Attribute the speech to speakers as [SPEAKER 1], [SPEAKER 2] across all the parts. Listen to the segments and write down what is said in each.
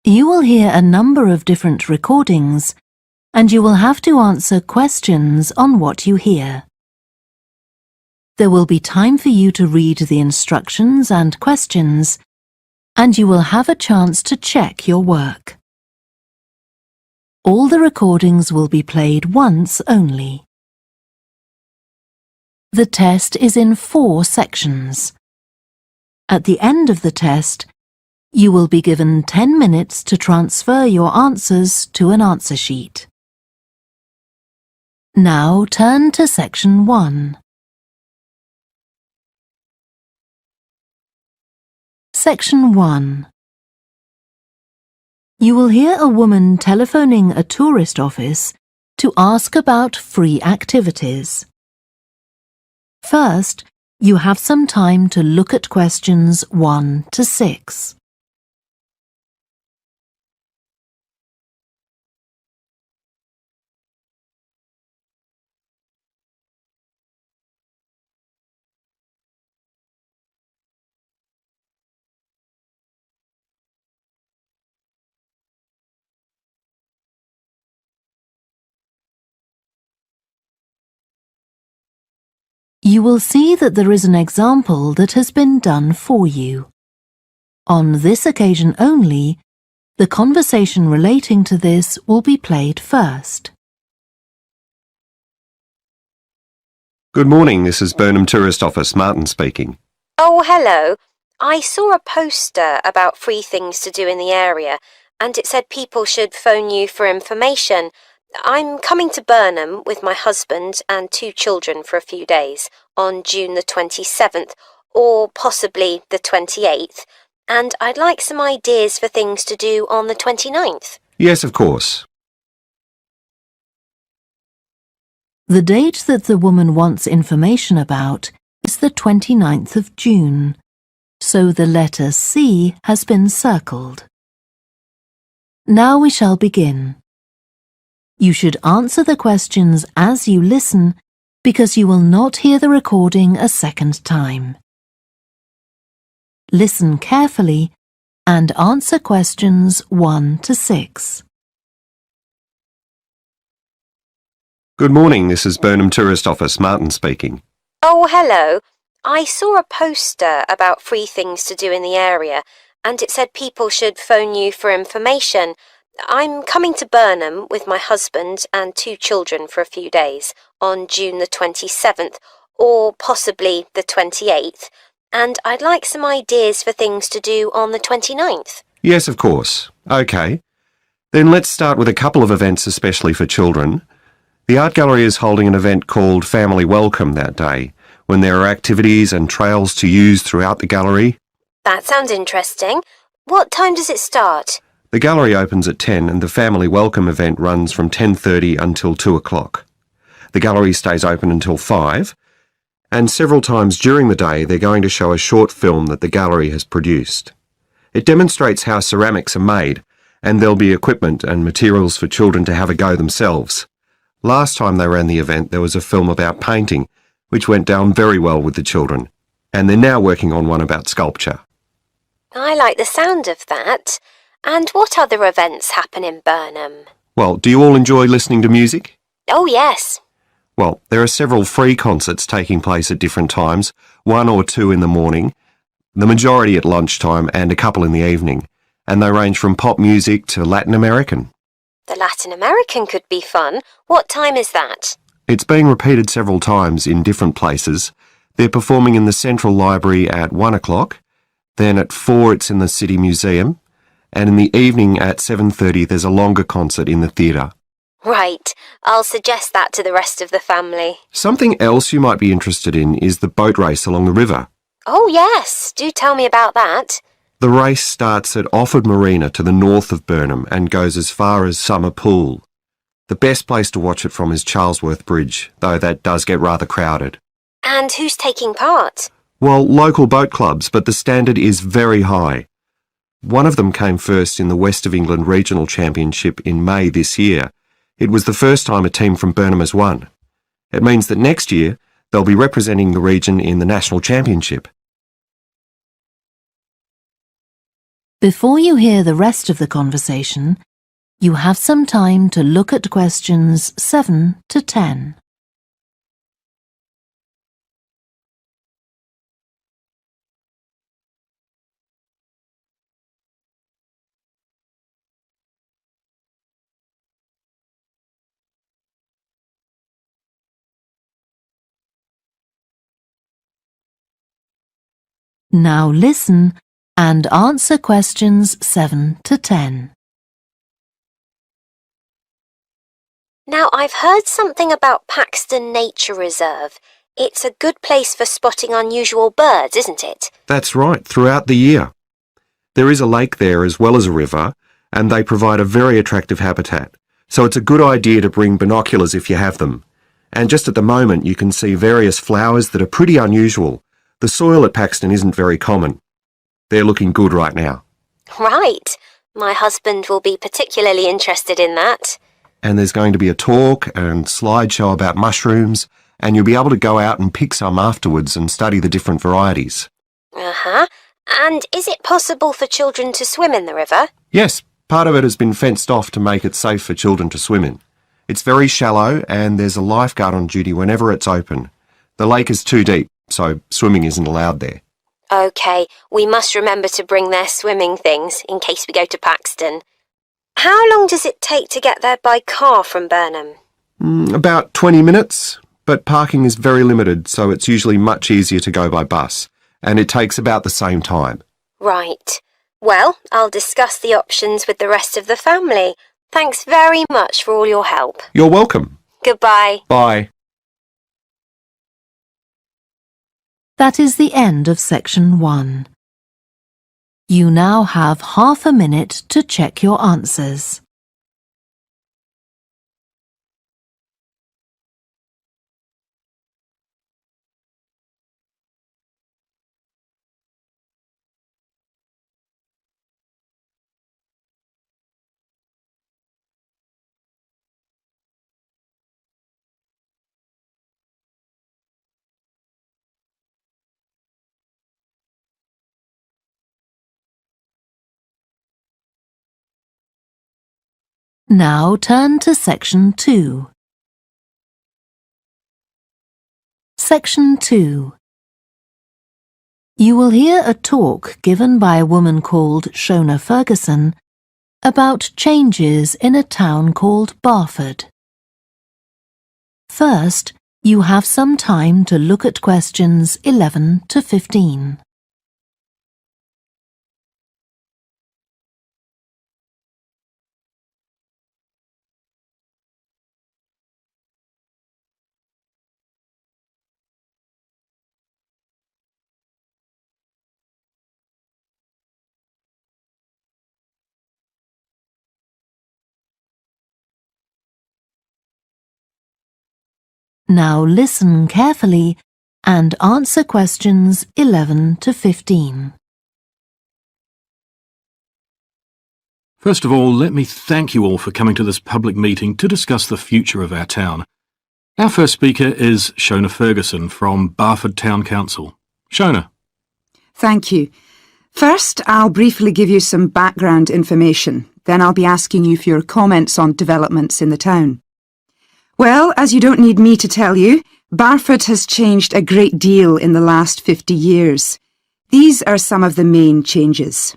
[SPEAKER 1] You will hear a number of different recordings, and you will have to answer questions on what you hear. There will be time for you to read the instructions and questions, and you will have a chance to check your work. All the recordings will be played once only. The test is in 4 sections. At the end of the test, you will be given 10 minutes to transfer your answers to an answer sheet. Now turn to Section 1. Section 1. You will hear a woman telephoning a tourist office to ask about free activities. First, you have some time to look at questions 1 to 6. You will see that there is an example that has been done for you. On this occasion only, the conversation relating to this will be played first.
[SPEAKER 2] Good morning, this is Burnham Tourist Office, Martin speaking.
[SPEAKER 3] Oh, hello. I saw a poster about free things to do in the area, and it said people should phone you for information. I'm coming to Burnham with my husband and 2 children for a few days on June the 27th, or possibly the 28th, and I'd like some ideas for things to do on the 29th.
[SPEAKER 2] Yes, of course.
[SPEAKER 1] The date that the woman wants information about is the 29th of June, so the letter C has been circled. Now we shall begin. You should answer the questions as you listen because you will not hear the recording a second time. Listen carefully and answer questions 1 to 6.
[SPEAKER 2] Good morning, this is Burnham Tourist Office, Martin speaking.
[SPEAKER 3] Oh, hello. I saw a poster about free things to do in the area, and it said people should phone you for information. I'm coming to Burnham with my husband and 2 children for a few days on June the 27th, or possibly the 28th, and I'd like some ideas for things to do on the 29th.
[SPEAKER 2] Yes, of course. OK. Then let's start with a couple of events especially for children. The art gallery is holding an event called Family Welcome that day, when there are activities and trails to use throughout the gallery.
[SPEAKER 3] That sounds interesting. What time does it start?
[SPEAKER 2] The gallery opens at 10 and the Family Welcome event runs from 10:30 until 2 o'clock. The gallery stays open until 5, and several times during the day they're going to show a short film that the gallery has produced. It demonstrates how ceramics are made, and there'll be equipment and materials for children to have a go themselves. Last time they ran the event there was a film about painting, which went down very well with the children, and they're now working on one about sculpture.
[SPEAKER 3] I like the sound of that. And what other events happen in Burnham?
[SPEAKER 2] Well, do you all enjoy listening to music?
[SPEAKER 3] Oh, yes.
[SPEAKER 2] Well, there are several free concerts taking place at different times, 1 or 2 in the morning, the majority at lunchtime and a couple in the evening, and they range from pop music to Latin American.
[SPEAKER 3] The Latin American could be fun. What time is that?
[SPEAKER 2] It's being repeated several times in different places. They're performing in the Central Library at 1 o'clock, then at 4 it's in the City Museum, and in the evening at 7:30 there's a longer concert in the theatre.
[SPEAKER 3] Right. I'll suggest that to the rest of the family.
[SPEAKER 2] Something else you might be interested in is the boat race along the river.
[SPEAKER 3] Oh, yes. Do tell me about that.
[SPEAKER 2] The race starts at Barford Marina to the north of Burnham and goes as far as Summer Pool. The best place to watch it from is Charlesworth Bridge, though that does get rather crowded.
[SPEAKER 3] And who's taking part?
[SPEAKER 2] Well, local boat clubs, but the standard is very high. One of them came first in the West of England Regional Championship in May this year. It was the first time a team from Burnham has won. It means that next year they'll be representing the region in the National Championship.
[SPEAKER 1] Before you hear the rest of the conversation, you have some time to look at questions 7 to 10. Now listen and answer questions 7 to 10.
[SPEAKER 3] Now, I've heard something about Paxton Nature Reserve. It's a good place for spotting unusual birds, isn't it?
[SPEAKER 2] That's right, throughout the year. There is a lake there as well as a river, and they provide a very attractive habitat. So it's a good idea to bring binoculars if you have them. And just at the moment you can see various flowers that are pretty unusual. The soil at Paxton isn't very common. They're looking good right now.
[SPEAKER 3] Right. My husband will be particularly interested in that.
[SPEAKER 2] And there's going to be a talk and slideshow about mushrooms, and you'll be able to go out and pick some afterwards and study the different varieties.
[SPEAKER 3] Uh-huh. And is it possible for children to swim in the river?
[SPEAKER 2] Yes, part of it has been fenced off to make it safe for children to swim in. It's very shallow and there's a lifeguard on duty whenever it's open. The lake is too deep, so swimming isn't allowed there.
[SPEAKER 3] OK, we must remember to bring their swimming things in case we go to Paxton. How long does it take to get there by car from Burnham?
[SPEAKER 2] About 20 minutes, but parking is very limited, so it's usually much easier to go by bus, and it takes about the same time.
[SPEAKER 3] Right. Well, I'll discuss the options with the rest of the family. Thanks very much for all your help.
[SPEAKER 2] You're welcome.
[SPEAKER 3] Goodbye.
[SPEAKER 2] Bye.
[SPEAKER 1] That is the end of section 1. You now have half a minute to check your answers. Now turn to section 2. Section 2. You will hear a talk given by a woman called Shona Ferguson about changes in a town called Barford. First, you have some time to look at questions 11 to 15. Now listen carefully and answer questions 11 to 15.
[SPEAKER 4] First of all, let me thank you all for coming to this public meeting to discuss the future of our town. Our first speaker is Shona Ferguson from Barford Town Council. Shona.
[SPEAKER 5] Thank you. First, I'll briefly give you some background information. Then I'll be asking you for your comments on developments in the town. Well, as you don't need me to tell you, Barford has changed a great deal in the last 50 years. These are some of the main changes.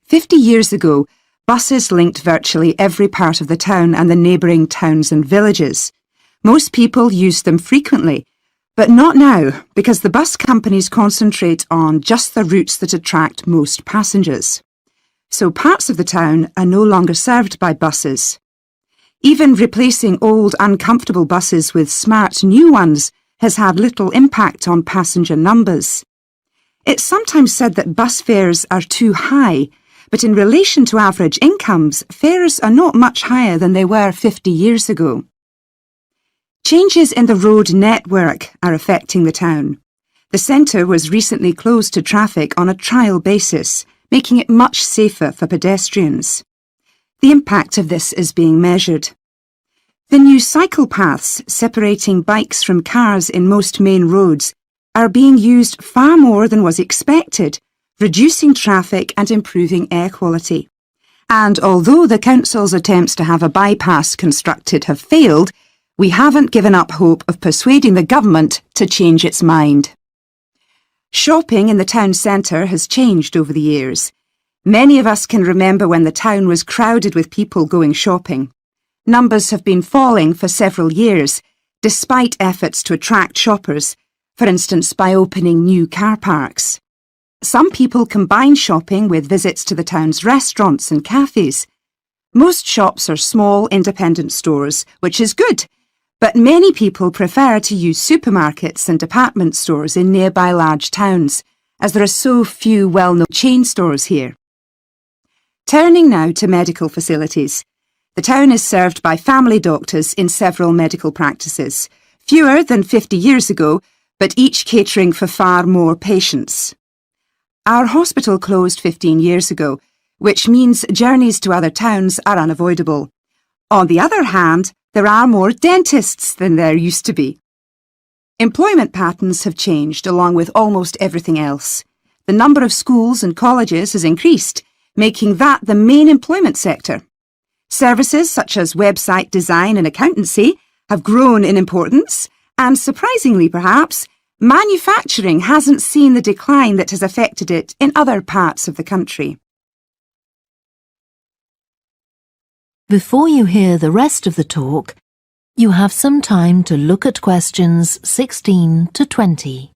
[SPEAKER 5] 50 years ago, buses linked virtually every part of the town and the neighbouring towns and villages. Most people used them frequently, but not now, because the bus companies concentrate on just the routes that attract most passengers. So parts of the town are no longer served by buses. Even replacing old, uncomfortable buses with smart new ones has had little impact on passenger numbers. It's sometimes said that bus fares are too high, but in relation to average incomes, fares are not much higher than they were 50 years ago. Changes in the road network are affecting the town. The centre was recently closed to traffic on a trial basis, making it much safer for pedestrians. The impact of this is being measured. The new cycle paths separating bikes from cars in most main roads are being used far more than was expected, reducing traffic and improving air quality. And although the council's attempts to have a bypass constructed have failed, we haven't given up hope of persuading the government to change its mind. Shopping in the town centre has changed over the years. Many of us can remember when the town was crowded with people going shopping. Numbers have been falling for several years, despite efforts to attract shoppers, for instance by opening new car parks. Some people combine shopping with visits to the town's restaurants and cafes. Most shops are small independent stores, which is good, but many people prefer to use supermarkets and department stores in nearby large towns, as there are so few well-known chain stores here. Turning now to medical facilities. The town is served by family doctors in several medical practices, fewer than 50 years ago, but each catering for far more patients. Our hospital closed 15 years ago, which means journeys to other towns are unavoidable. On the other hand, there are more dentists than there used to be. Employment patterns have changed along with almost everything else. The number of schools and colleges has increased, making that the main employment sector. Services such as website design and accountancy have grown in importance, and surprisingly perhaps, manufacturing hasn't seen the decline that has affected it in other parts of the country.
[SPEAKER 1] Before you hear the rest of the talk, you have some time to look at questions 16 to 20.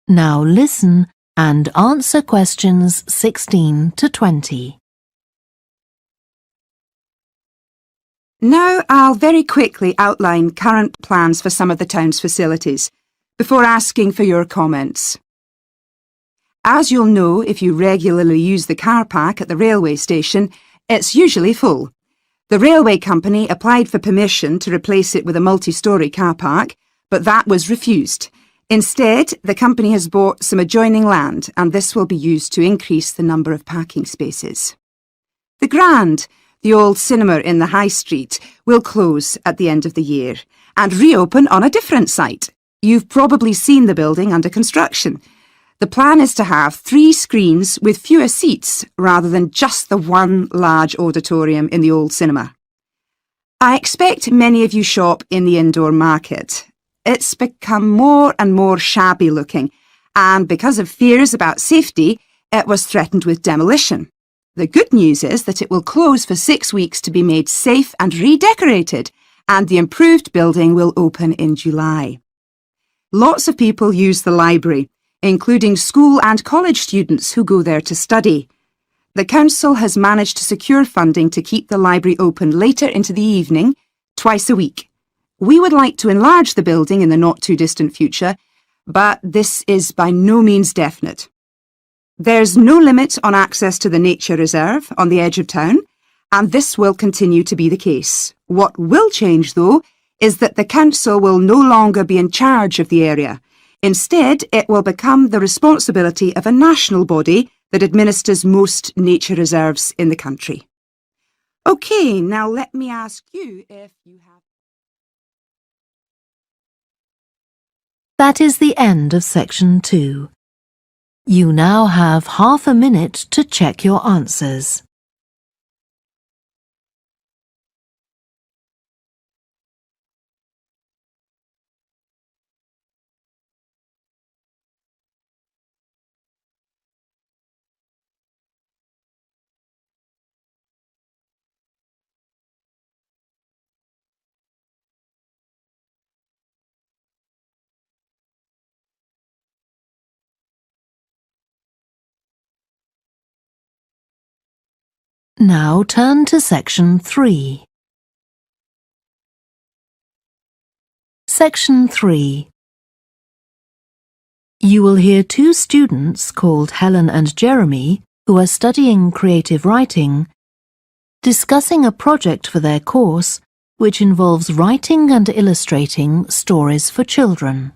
[SPEAKER 1] Now listen and answer questions 16 to 20.
[SPEAKER 5] Now I'll very quickly outline current plans for some of the town's facilities, before asking for your comments. As you'll know if you regularly use the car park at the railway station, it's usually full. The railway company applied for permission to replace it with a multi-storey car park, but that was refused. Instead, the company has bought some adjoining land, and this will be used to increase the number of parking spaces. The Grand, the old cinema in the High Street, will close at the end of the year and reopen on a different site. You've probably seen the building under construction. The plan is to have 3 screens with fewer seats rather than just the one large auditorium in the old cinema. I expect many of you shop in the indoor market. It's become more and more shabby looking, and because of fears about safety, it was threatened with demolition. The good news is that it will close for 6 weeks to be made safe and redecorated, and the improved building will open in July. Lots of people use the library, including school and college students who go there to study. The council has managed to secure funding to keep the library open later into the evening, twice a week. We would like to enlarge the building in the not-too-distant future, but this is by no means definite. There's no limit on access to the nature reserve on the edge of town, and this will continue to be the case. What will change, though, is that the council will no longer be in charge of the area. Instead, it will become the responsibility of a national body that administers most nature reserves in the country. OK, now let me ask you if you have...
[SPEAKER 1] That is the end of section 2. You now have half a minute to check your answers. Now turn to section 3. Section 3. You will hear 2 students called Helen and Jeremy, who are studying creative writing, discussing a project for their course which involves writing and illustrating stories for children.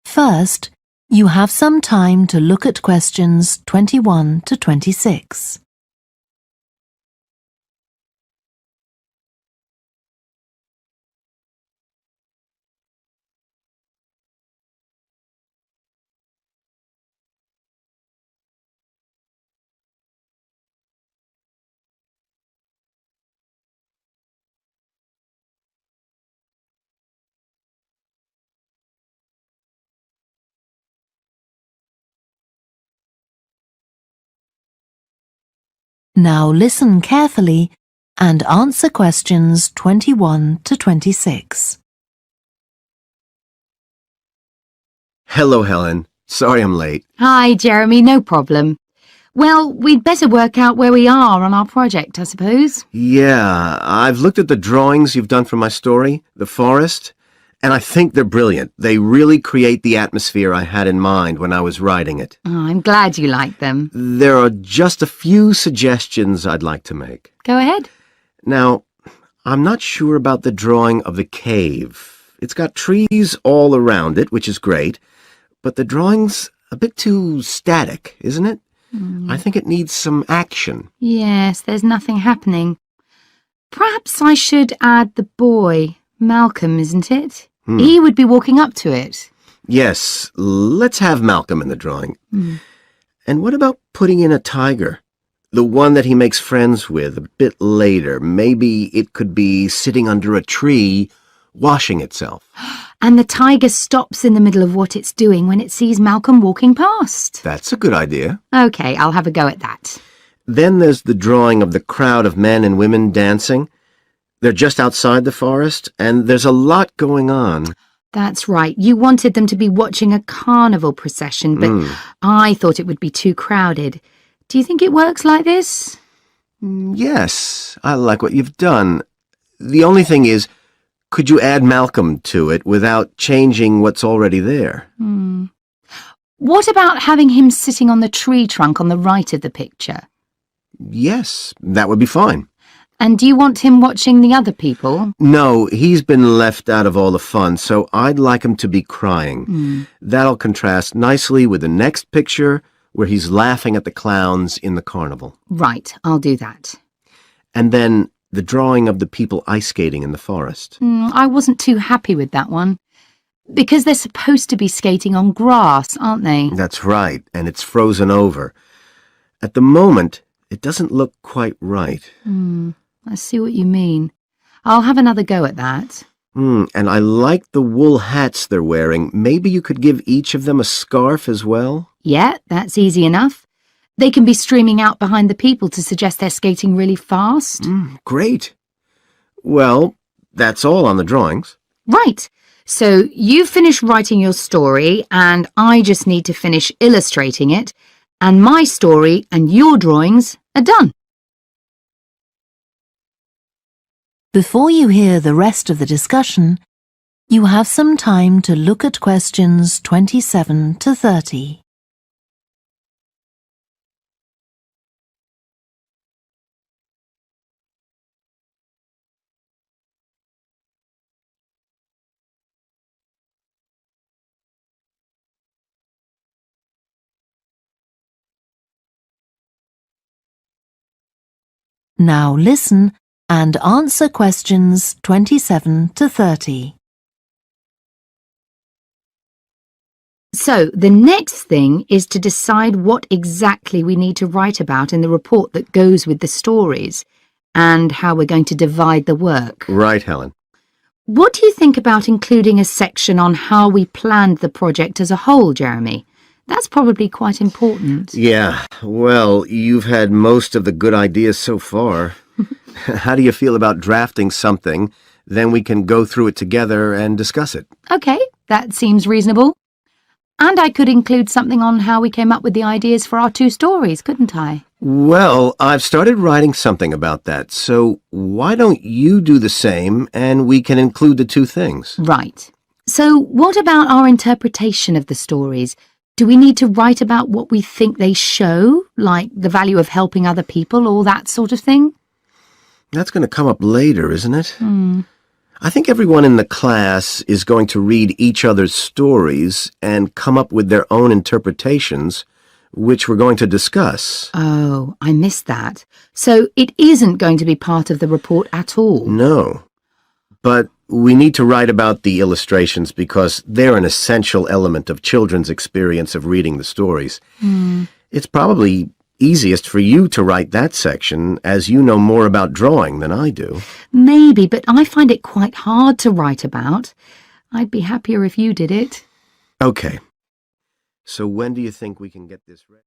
[SPEAKER 1] First, you have some time to look at questions 21 to 26. Now listen carefully and answer questions 21 to 26.
[SPEAKER 6] Hello, Helen. Sorry I'm late.
[SPEAKER 7] Hi, Jeremy, no problem. Well, we'd better work out where we are on our project, I suppose.
[SPEAKER 6] Yeah, I've looked at the drawings you've done for my story, The Forest, and I think they're brilliant. They really create the atmosphere I had in mind when I was writing it.
[SPEAKER 7] Oh, I'm glad you like them.
[SPEAKER 6] There are just a few suggestions I'd like to make.
[SPEAKER 7] Go ahead.
[SPEAKER 6] Now, I'm not sure about the drawing of the cave. It's got trees all around it, which is great, but the drawing's a bit too static, isn't it? I think it needs some action.
[SPEAKER 7] Yes, there's nothing happening. Perhaps I should add the boy, Malcolm, isn't it? He would be walking up to it.
[SPEAKER 6] Yes, let's have Malcolm in the drawing. And what about putting in a tiger? The one that he makes friends with a bit later. Maybe it could be sitting under a tree, washing itself.
[SPEAKER 7] And the tiger stops in the middle of what it's doing when it sees Malcolm walking past.
[SPEAKER 6] That's a good idea.
[SPEAKER 7] OK, I'll have a go at that.
[SPEAKER 6] Then there's the drawing of the crowd of men and women dancing. They're just outside the forest, and there's a lot going on.
[SPEAKER 7] That's right. You wanted them to be watching a carnival procession, but I thought it would be too crowded. Do you think it works like this?
[SPEAKER 6] Yes, I like what you've done. The only thing is, could you add Malcolm to it without changing what's already there?
[SPEAKER 7] What about having him sitting on the tree trunk on the right of the picture?
[SPEAKER 6] Yes, that would be fine.
[SPEAKER 7] And do you want him watching the other people?
[SPEAKER 6] No, he's been left out of all the fun, so I'd like him to be crying. That'll contrast nicely with the next picture where he's laughing at the clowns in the carnival.
[SPEAKER 7] Right, I'll do that.
[SPEAKER 6] And then the drawing of the people ice skating in the forest.
[SPEAKER 7] I wasn't too happy with that one. Because they're supposed to be skating on grass, aren't they?
[SPEAKER 6] That's right, and it's frozen over. At the moment, it doesn't look quite right.
[SPEAKER 7] I see what you mean. I'll have another go at that.
[SPEAKER 6] And I like the wool hats they're wearing. Maybe you could give each of them a scarf as well?
[SPEAKER 7] Yeah, that's easy enough. They can be streaming out behind the people to suggest they're skating really fast.
[SPEAKER 6] Great. Well, that's all on the drawings.
[SPEAKER 7] Right. So you've finished writing your story and I just need to finish illustrating it, and my story and your drawings are done.
[SPEAKER 1] Before you hear the rest of the discussion, you have some time to look at questions 27 to 30. Now listen and answer questions 27 to 30.
[SPEAKER 7] So the next thing is to decide what exactly we need to write about in the report that goes with the stories and how we're going to divide the work.
[SPEAKER 6] Right, Helen.
[SPEAKER 7] What do you think about including a section on how we planned the project as a whole, Jeremy? That's probably quite important.
[SPEAKER 6] Yeah, well, you've had most of the good ideas so far. How do you feel about drafting something? Then we can go through it together and discuss it.
[SPEAKER 7] OK, that seems reasonable. And I could include something on how we came up with the ideas for our two stories, couldn't I?
[SPEAKER 6] Well, I've started writing something about that, so why don't you do the same and we can include the two things?
[SPEAKER 7] Right. So what about our interpretation of the stories? Do we need to write about what we think they show, like the value of helping other people or that sort of thing?
[SPEAKER 6] That's going to come up later, isn't it? I think everyone in the class is going to read each other's stories and come up with their own interpretations, which we're going to discuss.
[SPEAKER 7] Oh, I missed that. So it isn't going to be part of the report at all?
[SPEAKER 6] No. But we need to write about the illustrations because they're an essential element of children's experience of reading the stories. It's probably easiest for you to write that section, as you know more about drawing than I do.
[SPEAKER 7] Maybe, but I find it quite hard to write about. I'd be happier if you did it.
[SPEAKER 6] Okay. So when do you think we can get this ready?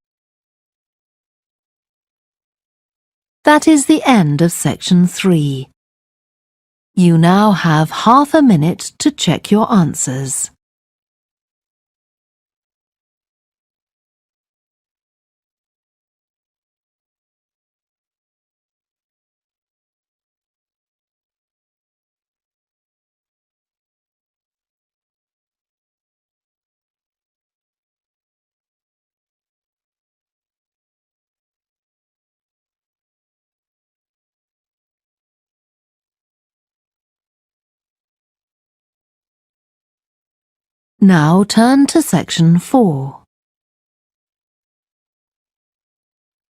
[SPEAKER 1] That is the end of section 3. You now have half a minute to check your answers. Now turn to section 4.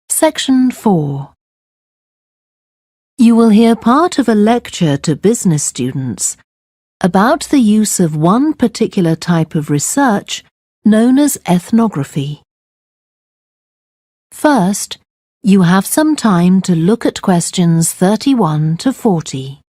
[SPEAKER 1] Section 4. You will hear part of a lecture to business students about the use of one particular type of research known as ethnography. First, you have some time to look at questions 31 to 40.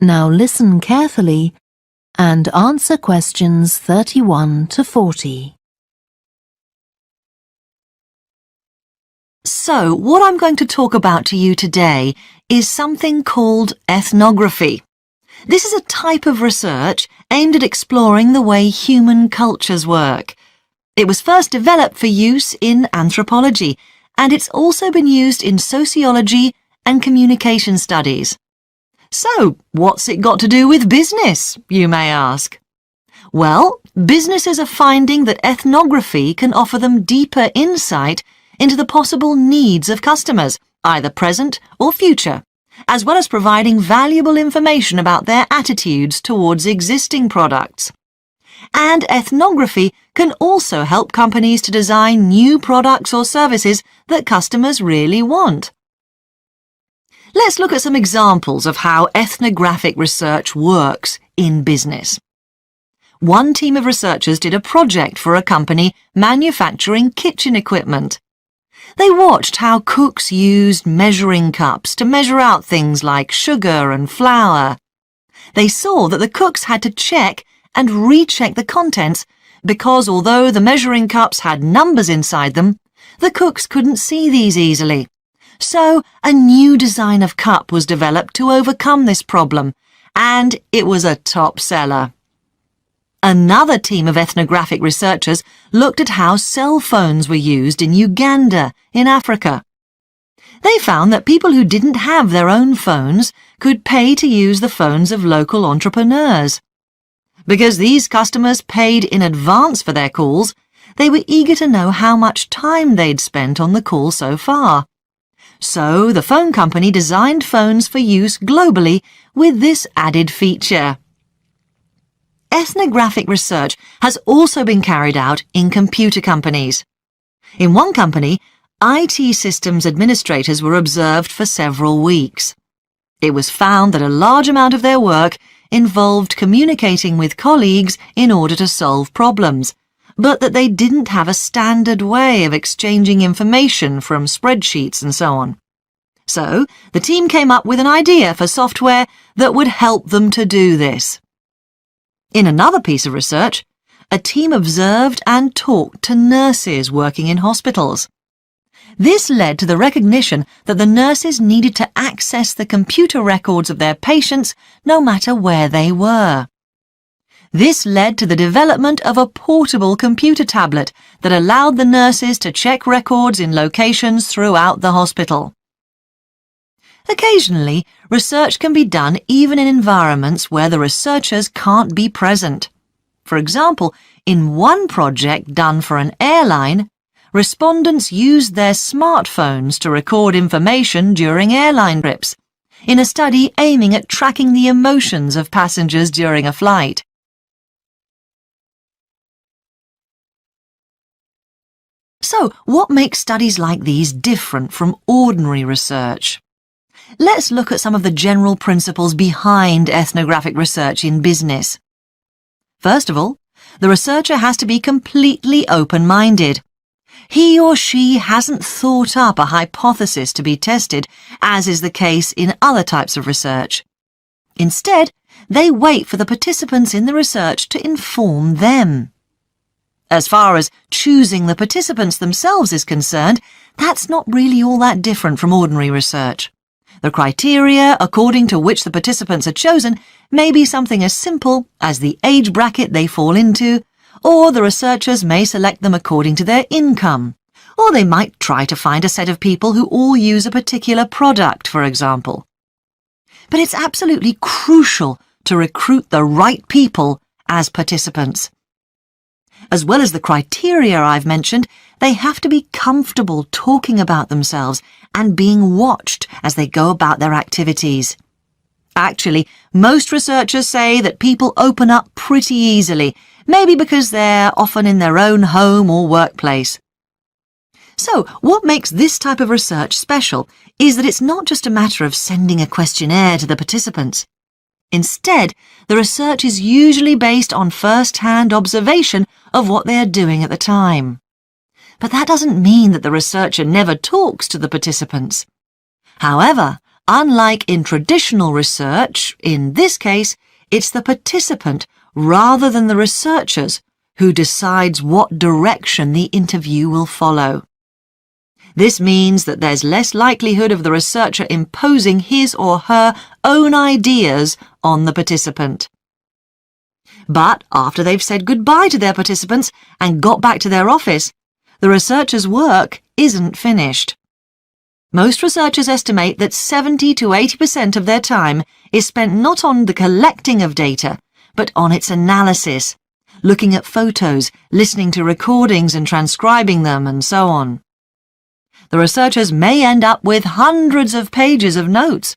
[SPEAKER 1] Now listen carefully and answer questions 31 to 40.
[SPEAKER 8] So, what I'm going to talk about to you today is something called ethnography. This is a type of research aimed at exploring the way human cultures work. It was first developed for use in anthropology, and it's also been used in sociology and communication studies. So, what's it got to do with business, you may ask? Well, businesses are finding that ethnography can offer them deeper insight into the possible needs of customers, either present or future, as well as providing valuable information about their attitudes towards existing products. And ethnography can also help companies to design new products or services that customers really want. Let's look at some examples of how ethnographic research works in business. One team of researchers did a project for a company manufacturing kitchen equipment. They watched how cooks used measuring cups to measure out things like sugar and flour. They saw that the cooks had to check and recheck the contents because although the measuring cups had numbers inside them, the cooks couldn't see these easily. So a new design of cup was developed to overcome this problem, and it was a top seller. Another team of ethnographic researchers looked at how cell phones were used in Uganda, in Africa. They found that people who didn't have their own phones could pay to use the phones of local entrepreneurs. Because these customers paid in advance for their calls, they were eager to know how much time they'd spent on the call so far. So the phone company designed phones for use globally with this added feature. ethnographic research has also been carried out in computer companies. In one company, IT systems administrators were observed for several weeks. It was found that a large amount of their work involved communicating with colleagues in order to solve problems, but that they didn't have a standard way of exchanging information from spreadsheets and so on. So, the team came up with an idea for software that would help them to do this. In another piece of research, a team observed and talked to nurses working in hospitals. This led to the recognition that the nurses needed to access the computer records of their patients no matter where they were. This led to the development of a portable computer tablet that allowed the nurses to check records in locations throughout the hospital. Occasionally, research can be done even in environments where the researchers can't be present. For example, in one project done for an airline, respondents used their smartphones to record information during airline trips, in a study aiming at tracking the emotions of passengers during a flight. So, what makes studies like these different from ordinary research? Let's look at some of the general principles behind ethnographic research in business. First of all, the researcher has to be completely open-minded. He or she hasn't thought up a hypothesis to be tested, as is the case in other types of research. Instead, they wait for the participants in the research to inform them. As far as choosing the participants themselves is concerned, that's not really all that different from ordinary research. The criteria according to which the participants are chosen may be something as simple as the age bracket they fall into, or the researchers may select them according to their income, or they might try to find a set of people who all use a particular product, for example. But it's absolutely crucial to recruit the right people as participants. As well as the criteria I've mentioned, they have to be comfortable talking about themselves and being watched as they go about their activities. Actually, most researchers say that people open up pretty easily, maybe because they're often in their own home or workplace. So, what makes this type of research special is that it's not just a matter of sending a questionnaire to the participants. Instead, the research is usually based on first-hand observation of what they are doing at the time. But that doesn't mean that the researcher never talks to the participants. However, unlike in traditional research, in this case, it's the participant rather than the researchers who decides what direction the interview will follow. This means that there's less likelihood of the researcher imposing his or her own ideas on the participant. But after they've said goodbye to their participants and got back to their office, the researcher's work isn't finished. Most researchers estimate that 70 to 80% of their time is spent not on the collecting of data, but on its analysis, looking at photos, listening to recordings and transcribing them, and so on. The researchers may end up with hundreds of pages of notes.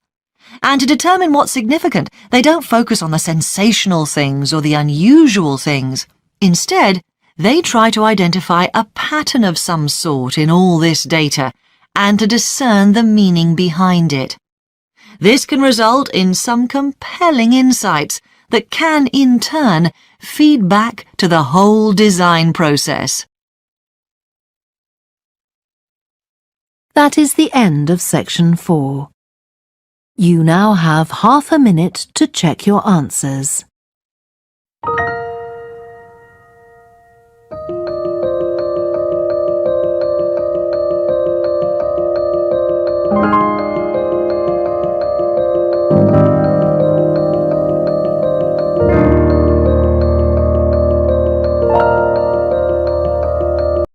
[SPEAKER 8] And to determine what's significant, they don't focus on the sensational things or the unusual things. Instead, they try to identify a pattern of some sort in all this data and to discern the meaning behind it. This can result in some compelling insights that can, in turn, feed back to the whole design process.
[SPEAKER 1] That is the end of section 4. You now have half a minute to check your answers.